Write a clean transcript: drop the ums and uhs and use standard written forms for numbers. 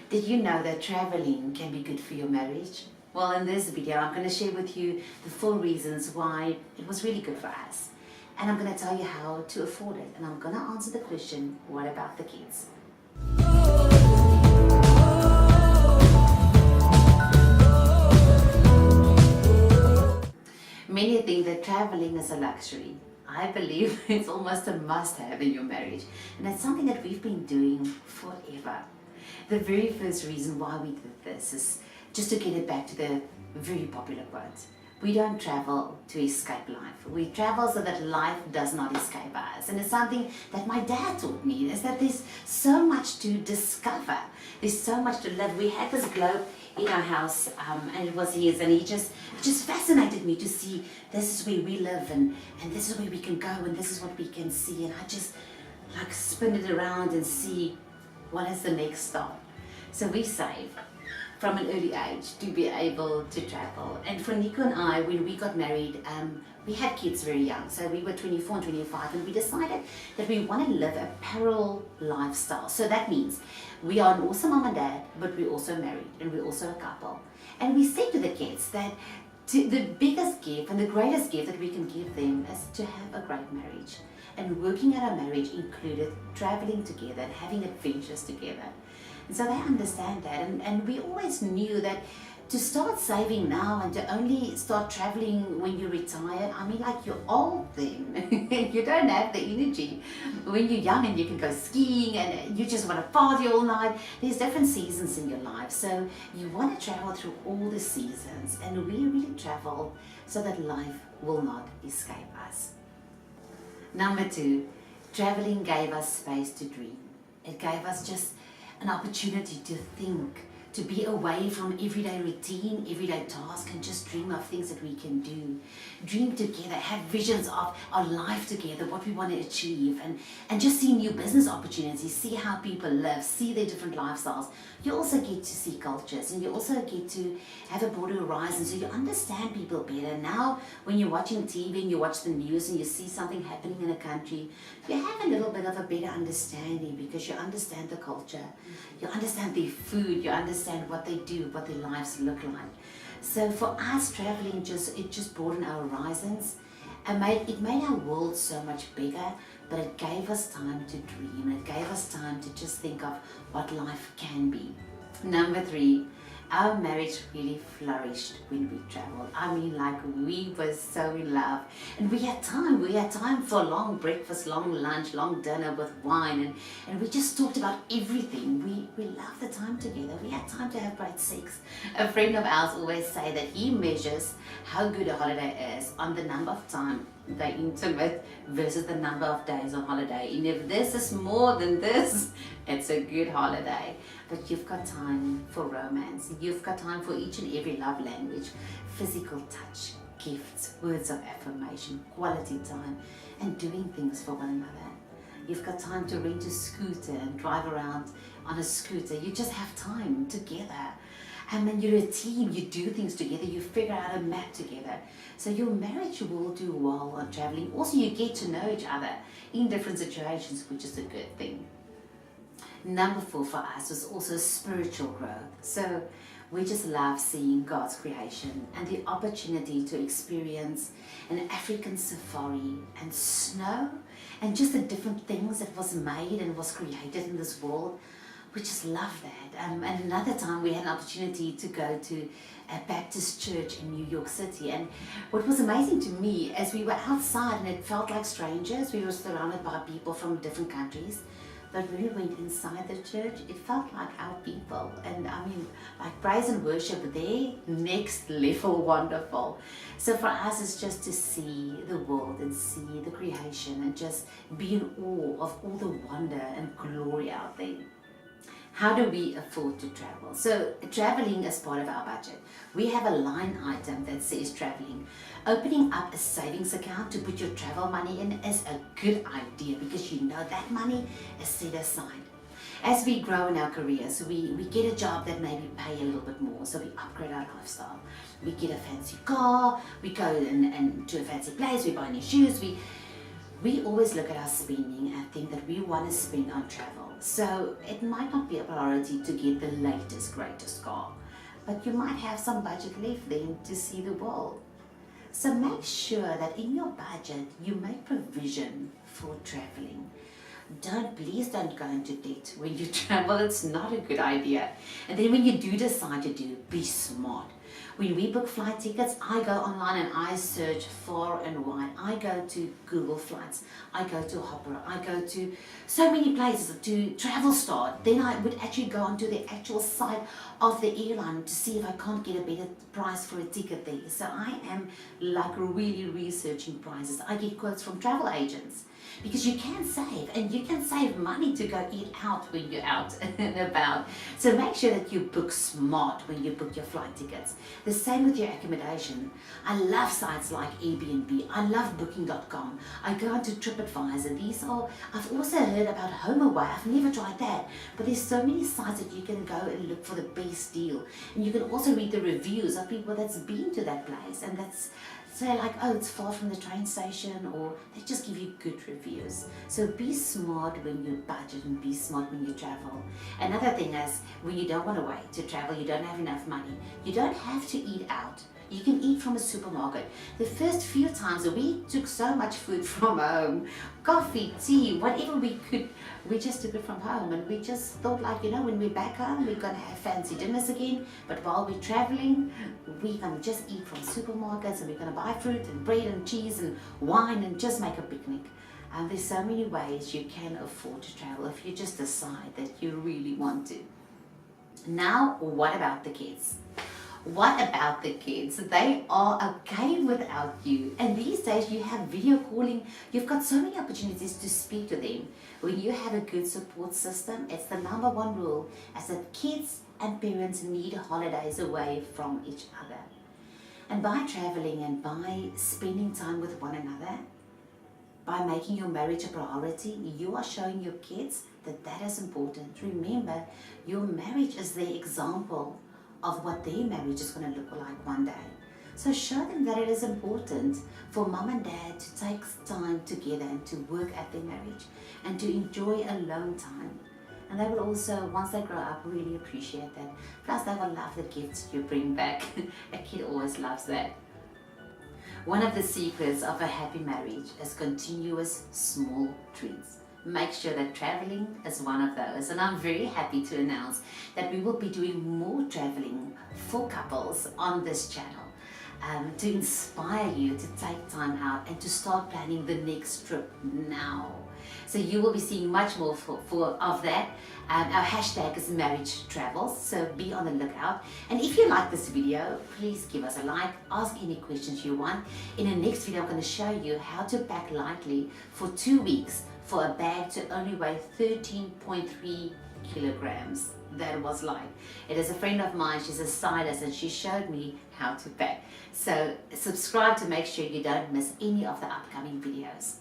Did you know that traveling can be good for your marriage? Well, in this video, I'm going to share with you the 4 reasons why it was really good for us. And I'm going to tell you how to afford it. And I'm going to answer the question, what about the kids? Many think that traveling is a luxury. I believe it's almost a must-have in your marriage. And it's something that we've been doing forever. The very first reason why we did this is just to get it back to the very popular quote. We don't travel to escape life. We travel so that life does not escape us. And it's something that my dad taught me, is that there's so much to discover. There's so much to live. We had this globe in our house, and it was his, and it just fascinated me to see this is where we live, and this is where we can go, and this is what we can see. And I just like spin it around and see what is the next stop. So we save from an early age to be able to travel. And for Nico and I, when we got married, we had kids very young. So we were 24 and 25, and we decided that we want to live a parallel lifestyle. So that means we are an awesome mom and dad, but we're also married, and we're also a couple. And we said to the kids that the biggest gift and the greatest gift that we can give them is to have a great marriage. And working at our marriage included traveling together and having adventures together. And so they understand that, and we always knew that to start saving now and to only start traveling when you're retired, I mean, like, you're old then. You don't have the energy. When you're young and you can go skiing and you just want to party all night, there's different seasons in your life. So you want to travel through all the seasons, and we really travel so that life will not escape us. Number 2, traveling gave us space to dream. It gave us just an opportunity to think, to be away from everyday routine, everyday task, and just dream of things that we can do. Dream together, have visions of our life together, what we want to achieve, and just see new business opportunities, see how people live, see their different lifestyles. You also get to see cultures, and you also get to have a broader horizon, so you understand people better. Now, when you're watching TV and you watch the news and you see something happening in a country, you have a little bit of a better understanding because you understand the culture, you understand their food, you understand what they do, what their lives look like. So for us, traveling just broadened our horizons and it made our world so much bigger, but it gave us time to dream. It gave us time to just think of what life can be. Number 3, our marriage really flourished when we traveled. I mean, like, we were so in love, and we had time for long breakfast, long lunch, long dinner with wine, and we just talked about everything. We loved the time together. We had time to have great sex. A friend of ours always say that he measures how good a holiday is on the number of time they're intimate versus the number of days on holiday. And if this is more than this, it's a good holiday. But you've got time for romance. You've got time for each and every love language, physical touch, gifts, words of affirmation, quality time, and doing things for one another. You've got time to rent a scooter and drive around on a scooter. You just have time together. And when you're a team, you do things together, you figure out a map together. So your marriage will do well on traveling. Also, you get to know each other in different situations, which is a good thing. Number 4 for us was also spiritual growth. So we just love seeing God's creation and the opportunity to experience an African safari and snow and just the different things that was made and was created in this world. We just love that. And another time we had an opportunity to go to a Baptist church in New York City. And what was amazing to me, as we were outside and it felt like strangers, we were surrounded by people from different countries. But when we went inside the church, it felt like our people. And I mean, like, praise and worship there, next level wonderful. So for us, it's just to see the world and see the creation and just be in awe of all the wonder and glory out there. How do we afford to travel? So traveling is part of our budget. We have a line item that says traveling. Opening up a savings account to put your travel money in is a good idea because you know that money is set aside. As we grow in our careers, we get a job that maybe pay a little bit more, so we upgrade our lifestyle. We get a fancy car, we go and to a fancy place, we buy new shoes, We always look at our spending and think that we want to spend on travel. So it might not be a priority to get the latest, greatest car, but you might have some budget left then to see the world. So make sure that in your budget you make provision for traveling. Please don't go into debt when you travel. It's not a good idea. And then when you do decide to do, be smart. When we book flight tickets, I go online and I search far and wide. I go to Google Flights, I go to Hopper, I go to so many places, to Travel Star. Then I would actually go onto the actual site of the airline to see if I can't get a better price for a ticket there. So I am like really researching prices. I get quotes from travel agents, because you can save, and you can save money to go eat out when you're out and about. So make sure that you book smart when you book your flight tickets. The same with your accommodation. I love sites like Airbnb. I love booking.com. I go onto TripAdvisor. I've also heard about HomeAway. I've never tried that, but there's so many sites that you can go and look for the best deal. And you can also read the reviews of people that's been to that place and that's say like, oh, it's far from the train station, or they just give you good reviews. So be smart when you budget and be smart when you travel. Another thing is, when you don't want to wait to travel, you don't have enough money, you don't have to eat out. You can eat from a supermarket. The first few times we took so much food from home, coffee, tea, whatever we could, we just took it from home, and we just thought like, when we're back home, we're gonna have fancy dinners again, but while we're traveling, we're gonna just eat from supermarkets, and we're gonna buy fruit and bread and cheese and wine and just make a picnic. And there's so many ways you can afford to travel if you just decide that you really want to. Now, what about the kids? What about the kids? They are okay without you. And these days you have video calling. You've got so many opportunities to speak to them. When you have a good support system, it's the number one rule, as that kids and parents need holidays away from each other. And by traveling and by spending time with one another, by making your marriage a priority, you are showing your kids that that is important. Remember, your marriage is their example of what their marriage is going to look like one day. So show them that it is important for mom and dad to take time together and to work at their marriage and to enjoy alone time. And they will also, once they grow up, really appreciate that. Plus they will love the gifts you bring back. A kid always loves that. One of the secrets of a happy marriage is continuous small treats. Make sure that traveling is one of those. And I'm very happy to announce that we will be doing more traveling for couples on this channel, to inspire you to take time out and to start planning the next trip now. So you will be seeing much more of that. Our hashtag is Marriage Travels, so be on the lookout. And if you like this video, please give us a like, ask any questions you want. In the next video, I'm going to show you how to pack lightly for 2 weeks for a bag to only weigh 13.3 kilograms. That was light. It is a friend of mine, she's a stylist, and she showed me how to pack. So subscribe to make sure you don't miss any of the upcoming videos.